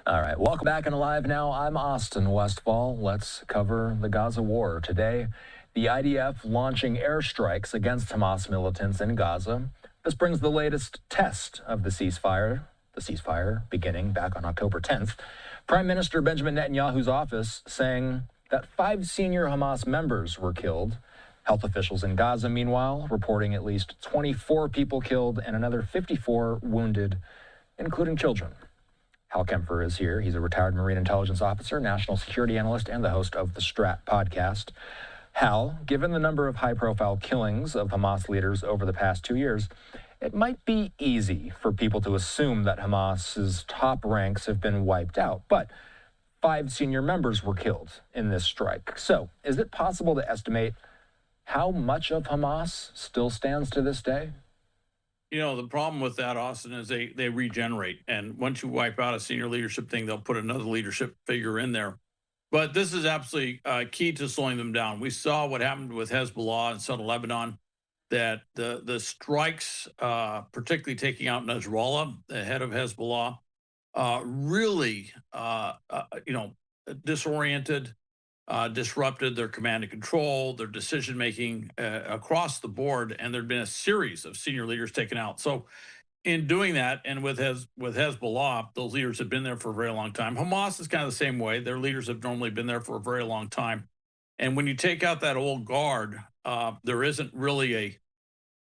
All right, welcome back and Live Now. I'm Austin Westfall. Let's cover the Gaza war. Today, the IDF launching airstrikes against Hamas militants in Gaza. This brings the latest test of the ceasefire beginning back on October 10th. Prime Minister Benjamin Netanyahu's office saying that 5 senior Hamas members were killed. Health officials in Gaza, meanwhile, reporting at least 24 people killed and another 54 wounded, including children. Hal Kempfer is here. He's a retired Marine intelligence officer, national security analyst, and the host of the Strat podcast. Hal, given the number of high-profile killings of Hamas leaders over the past 2 years, it might be easy for people to assume that Hamas's top ranks have been wiped out. But 5 senior members were killed in this strike. So is it possible to estimate how much of Hamas still stands to this day? You know, the problem with that, Austin, is they regenerate. And once you wipe out a senior leadership thing, they'll put another leadership figure in there. But this is absolutely key to slowing them down. We saw what happened with Hezbollah and southern Lebanon, that the strikes, particularly taking out Nasrallah, the head of Hezbollah, really, disoriented, disrupted their command and control, their decision making across the board, and there'd been a series of senior leaders taken out. So, in doing that, and with Hezbollah, those leaders have been there for a very long time. Hamas is kind of the same way; their leaders have normally been there for a very long time. And when you take out that old guard, there isn't really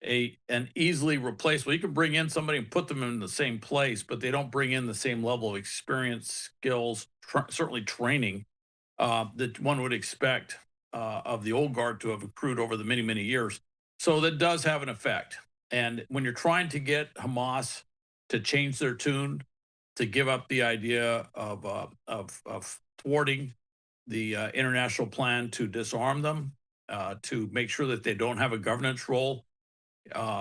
an easily replaceable. You can bring in somebody and put them in the same place, but they don't bring in the same level of experience, skills, certainly training that one would expect of the old guard to have accrued over the many, many years. So that does have an effect. And when you're trying to get Hamas to change their tune, to give up the idea of thwarting the international plan to disarm them, to make sure that they don't have a governance role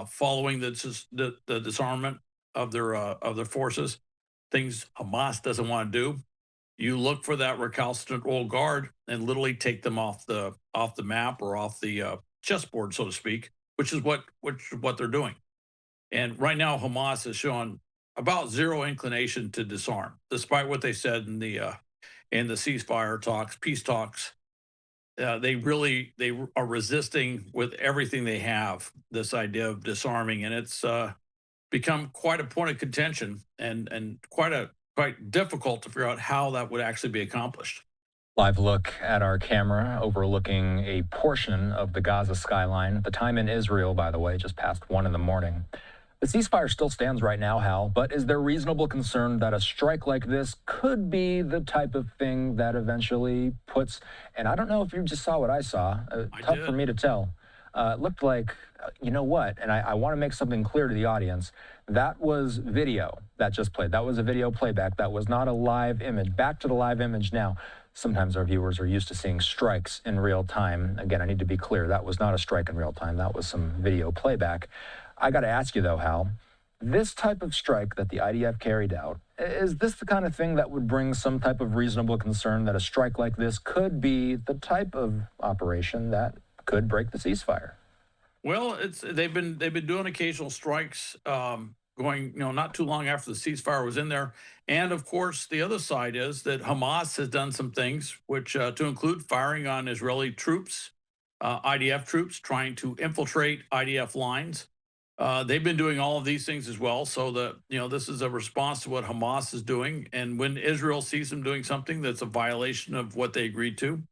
following the disarmament of their forces, things Hamas doesn't want to do. You look for that recalcitrant old guard and literally take them off the map or off the chessboard, so to speak, which is what they're doing. And right now, Hamas has shown about zero inclination to disarm, despite what they said in the ceasefire talks, peace talks. They are resisting with everything they have this idea of disarming, and it's become quite a point of contention and quite difficult to figure out how that would actually be accomplished. Live look at our camera overlooking a portion of the Gaza skyline. The time in Israel, by the way, just past 1 in the morning. The ceasefire still stands right now, Hal, but is there reasonable concern that a strike like this could be the type of thing that eventually puts, and I don't know if you just saw what I saw, tough for me to tell. It looked like, you know what, and I want to make something clear to the audience. That was video that just played. That was a video playback. That was not a live image. Back to the live image now. Sometimes our viewers are used to seeing strikes in real time. Again, I need to be clear. That was not a strike in real time. That was some video playback. I got to ask you, though, Hal, this type of strike that the IDF carried out, is this the kind of thing that would bring some type of reasonable concern that a strike like this could be the type of operation that could break the ceasefire? Well, they've been doing occasional strikes, going not too long after the ceasefire was in there, and of course the other side is that Hamas has done some things, which to include firing on Israeli troops, IDF troops trying to infiltrate IDF lines. They've been doing all of these things as well. So this is a response to what Hamas is doing, and when Israel sees them doing something that's a violation of what they agreed to,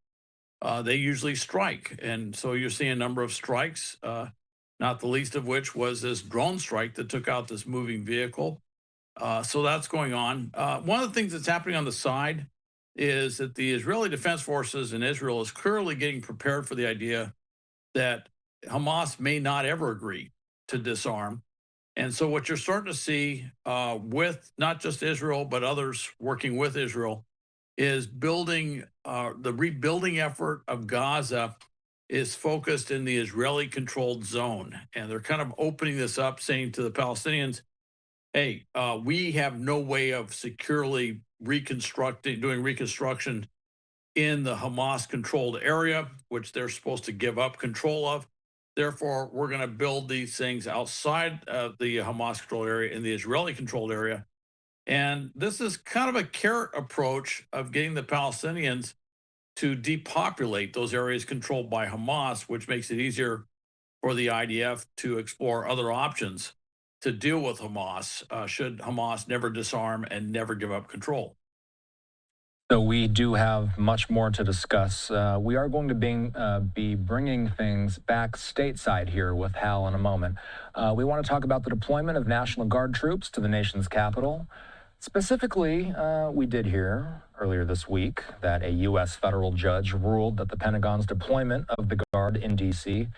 they usually strike. And so you're seeing a number of strikes, not the least of which was this drone strike that took out this moving vehicle. So that's going on. One of the things that's happening on the side is that the Israeli Defense Forces in Israel is clearly getting prepared for the idea that Hamas may not ever agree to disarm. And so what you're starting to see with not just Israel, but others working with Israel, is building the rebuilding effort of Gaza is focused in the Israeli-controlled zone. And they're kind of opening this up, saying to the Palestinians, hey, we have no way of securely doing reconstruction in the Hamas-controlled area, which they're supposed to give up control of. Therefore, we're going to build these things outside of the Hamas-controlled area in the Israeli-controlled area. And this is kind of a carrot approach of getting the Palestinians to depopulate those areas controlled by Hamas, which makes it easier for the IDF to explore other options to deal with Hamas, should Hamas never disarm and never give up control. So we do have much more to discuss. We are going to be bringing things back stateside here with Hal in a moment. We want to talk about the deployment of National Guard troops to the nation's capital. Specifically, we did hear earlier this week that a U.S. federal judge ruled that the Pentagon's deployment of the Guard in D.C.